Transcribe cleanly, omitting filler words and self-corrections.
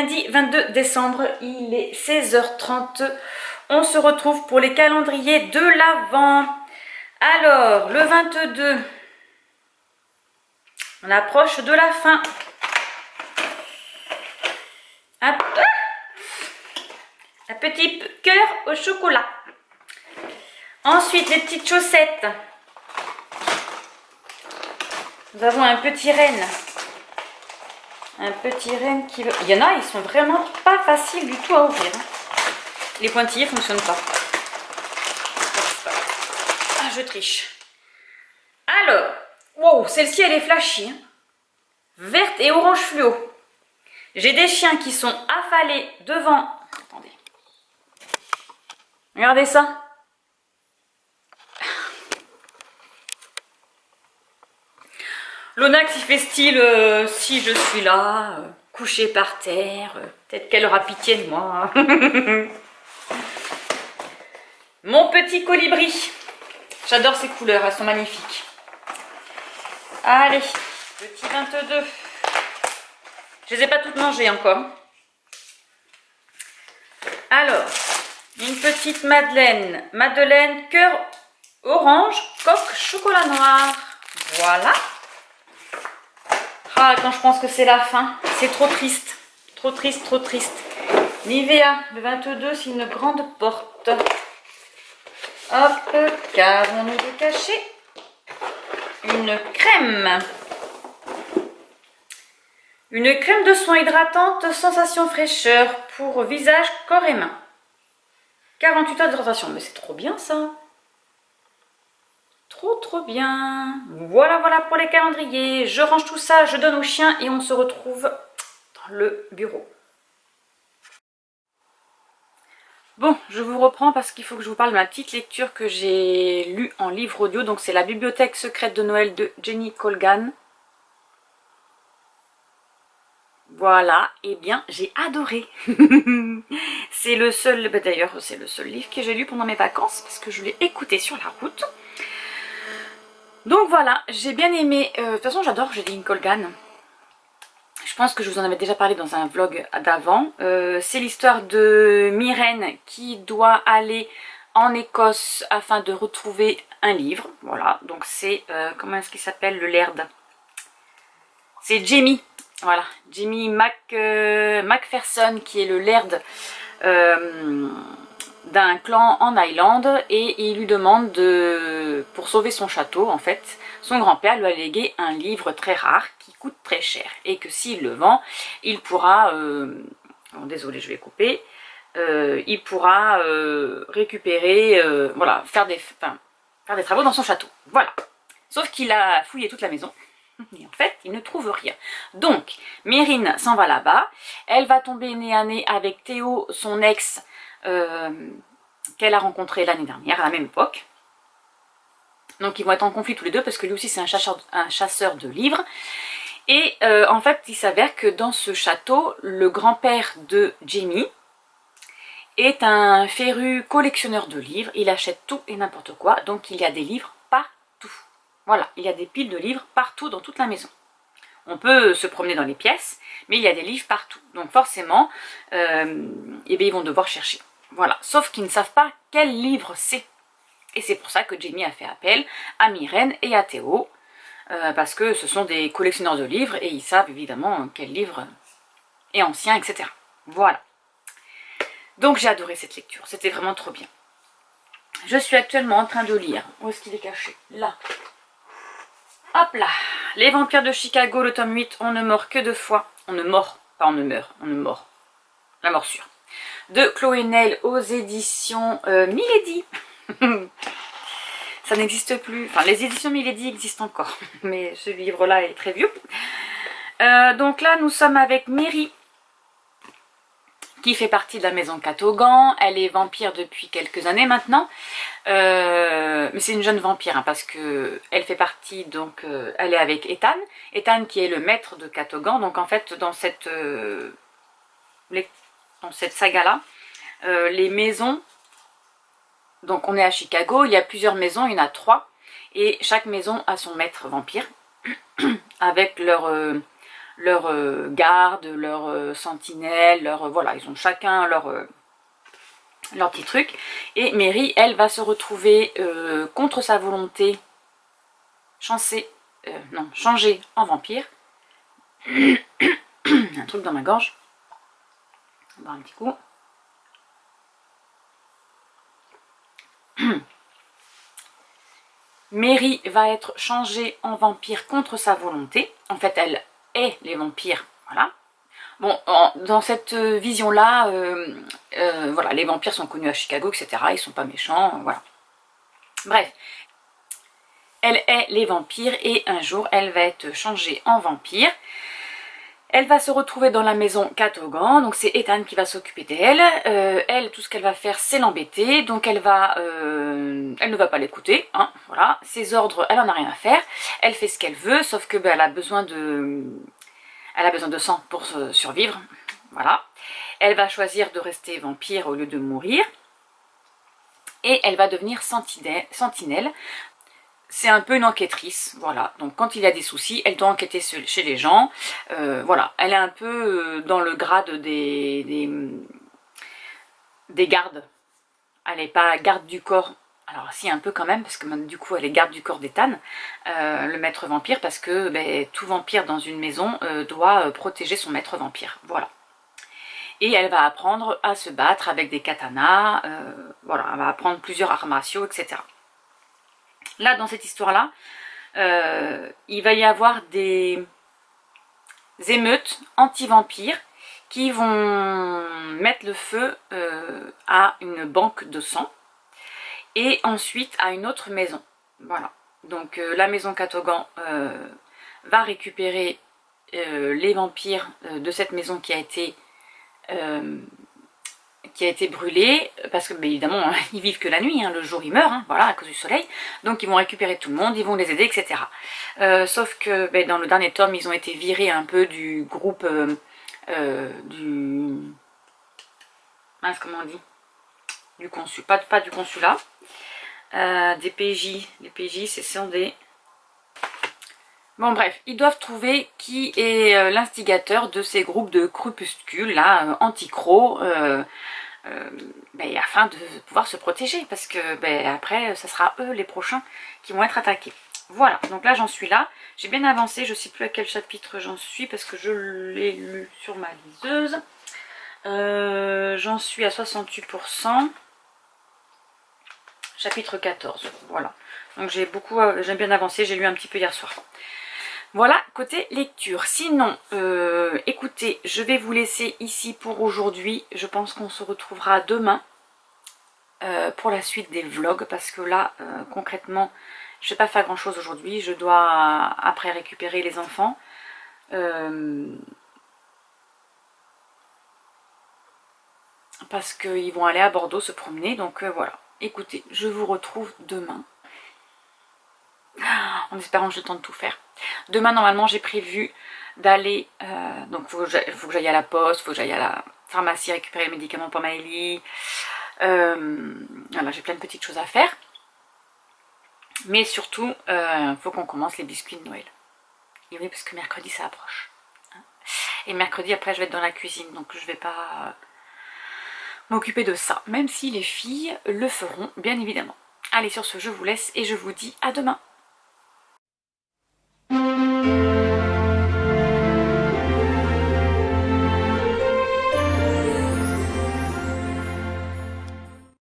lundi 22 décembre, il est 16h30. On se retrouve pour les calendriers de l'Avent. Alors, le 22, on approche de la fin. Un petit cœur au chocolat. Ensuite, les petites chaussettes. Nous avons un petit renne. Un petit renne qui veut... Il y en a, ils sont vraiment pas faciles du tout à ouvrir. Les pointillés ne fonctionnent pas. Ah, je triche. Alors, wow, celle-ci, elle est flashy. Hein. Verte et orange fluo. J'ai des chiens qui sont affalés devant... Attendez. Regardez ça. Lonax, il fait style, si je suis là, couché par terre, peut-être qu'elle aura pitié de moi. Mon petit colibri. J'adore ces couleurs, elles sont magnifiques. Allez, petit 22. Je les ai pas toutes mangées encore. Alors, une petite madeleine. Madeleine cœur orange, coque chocolat noir. Voilà. Ah, quand je pense que c'est la fin, c'est trop triste. Trop triste, trop triste. Nivea, le 22, c'est une grande porte. Hop, qu'avons-nous de caché? Une crème. Une crème de soin hydratante, sensation fraîcheur pour visage, corps et mains. 48 heures d'hydratation, mais c'est trop bien ça. Trop bien. Voilà pour les calendriers. Je range tout ça, je donne aux chiens et on se retrouve dans le bureau. Bon, je vous reprends parce qu'il faut que je vous parle de ma petite lecture que j'ai lue en livre audio. Donc c'est La bibliothèque secrète de Noël de Jenny Colgan. Voilà, et bien j'ai adoré. C'est le seul, d'ailleurs c'est le seul livre que j'ai lu pendant mes vacances parce que je l'ai écouté sur la route. Donc voilà, j'ai bien aimé, de toute façon j'adore Jenny Colgan. Je pense que je vous en avais déjà parlé dans un vlog d'avant. C'est l'histoire de Myrène qui doit aller en Écosse afin de retrouver un livre. Voilà, donc c'est, comment est-ce qu'il s'appelle, le laird? C'est Jamie, voilà, Jamie Macpherson qui est le laird d'un clan en Islande et il lui demande pour sauver son château, en fait, son grand-père lui a légué un livre très rare qui coûte très cher et que s'il le vend, il pourra, oh, désolé je vais couper, il pourra récupérer, voilà, faire des travaux dans son château, voilà. Sauf qu'il a fouillé toute la maison. Et en fait, il ne trouve rien. Donc, Myrine s'en va là-bas. Elle va tomber nez à nez avec Théo, son ex, qu'elle a rencontré l'année dernière, à la même époque. Donc, ils vont être en conflit tous les deux parce que lui aussi, c'est un chasseur de livres. Et en fait, il s'avère que dans ce château, le grand-père de Jamie est un féru collectionneur de livres. Il achète tout et n'importe quoi. Donc, il y a des livres partout. Voilà, il y a des piles de livres partout dans toute la maison. On peut se promener dans les pièces, mais il y a des livres partout. Donc forcément, eh bien, ils vont devoir chercher. Voilà, sauf qu'ils ne savent pas quel livre c'est. Et c'est pour ça que Jamie a fait appel à Myrène et à Théo, parce que ce sont des collectionneurs de livres et ils savent évidemment quel livre est ancien, etc. Voilà. Donc j'ai adoré cette lecture, c'était vraiment trop bien. Je suis actuellement en train de lire. Où est-ce qu'il est caché? Là. Hop là, Les Vampires de Chicago, le tome 8, on ne mord que 2 fois. On ne mord, pas on ne meurt, on ne mord. La morsure. De Chloé Nel aux éditions Milady. Ça n'existe plus. Enfin, les éditions Milady existent encore. Mais ce livre-là est très vieux. Donc là, nous sommes avec Mary, qui fait partie de la maison Catogan. Elle est vampire depuis quelques années maintenant. Mais c'est une jeune vampire, hein, parce que elle fait partie, donc elle est avec Ethan. Ethan qui est le maître de Catogan. Donc en fait, dans cette saga-là, les maisons, donc on est à Chicago, il y a plusieurs maisons, il y en a 3. Et chaque maison a son maître vampire, avec leur garde, leur sentinelle, voilà, ils ont chacun leur petit truc. Et Mary, elle va se retrouver contre sa volonté, changer en vampire. Un truc dans ma gorge. On va boire un petit coup. Mary va être changée en vampire contre sa volonté. En fait, elle est les vampires, voilà. Bon, dans cette vision-là, voilà, les vampires sont connus à Chicago, etc. Ils sont pas méchants, voilà. Bref, elle est les vampires et un jour, elle va être changée en vampire. Elle va se retrouver dans la maison Cadogan, donc c'est Ethan qui va s'occuper d'elle. Elle, tout ce qu'elle va faire, c'est l'embêter, donc elle ne va pas l'écouter, hein, voilà. Ses ordres, elle en a rien à faire. Elle fait ce qu'elle veut, sauf que elle a besoin de sang pour survivre, voilà. Elle va choisir de rester vampire au lieu de mourir. Et elle va devenir sentinelle. C'est un peu une enquêtrice, voilà. Donc quand il y a des soucis, elle doit enquêter chez les gens. Voilà, elle est un peu dans le grade des gardes. Elle n'est pas garde du corps. Alors si, un peu quand même, parce que du coup elle est garde du corps d'Ethan, le maître vampire, parce que tout vampire dans une maison doit protéger son maître vampire, voilà. Et elle va apprendre à se battre avec des katanas, voilà, elle va apprendre plusieurs arts martiaux, etc. Là, dans cette histoire-là, il va y avoir des émeutes anti-vampires qui vont mettre le feu à une banque de sang et ensuite à une autre maison. Voilà. Donc la maison Cadogan va récupérer les vampires de cette maison qui a été brûlée, parce que évidemment hein, ils vivent que la nuit, hein, le jour ils meurent, hein, voilà, à cause du soleil, donc ils vont récupérer tout le monde, ils vont les aider, etc. Sauf que dans le dernier tome, ils ont été virés un peu du groupe mince, comment on dit, du consul, pas du consulat, des PJ, les PJ ce sont des... Bon bref, ils doivent trouver qui est l'instigateur de ces groupes de crépuscules là, anti-cro, afin de pouvoir se protéger, parce que après, ça sera eux les prochains qui vont être attaqués. Voilà, donc là j'en suis là, j'ai bien avancé, je ne sais plus à quel chapitre j'en suis, parce que je l'ai lu sur ma liseuse. J'en suis à 68%, chapitre 14, voilà. Donc j'ai bien avancé, j'ai lu un petit peu hier soir. Voilà, côté lecture. Sinon, écoutez, je vais vous laisser ici pour aujourd'hui. Je pense qu'on se retrouvera demain pour la suite des vlogs. Parce que là, concrètement, je ne vais pas faire grand chose aujourd'hui. Je dois après récupérer les enfants. Parce qu'ils vont aller à Bordeaux se promener. Donc voilà. Écoutez, je vous retrouve demain. En espérant que je tente de tout faire. Demain, normalement, j'ai prévu d'aller... donc, il faut que j'aille à la poste, il faut que j'aille à la pharmacie récupérer les médicaments pour Maëlie. Voilà, j'ai plein de petites choses à faire. Mais surtout, il faut qu'on commence les biscuits de Noël. Et oui, parce que mercredi, ça approche. Et mercredi, après, je vais être dans la cuisine. Donc, je ne vais pas m'occuper de ça. Même si les filles le feront, bien évidemment. Allez, sur ce, je vous laisse et je vous dis à demain.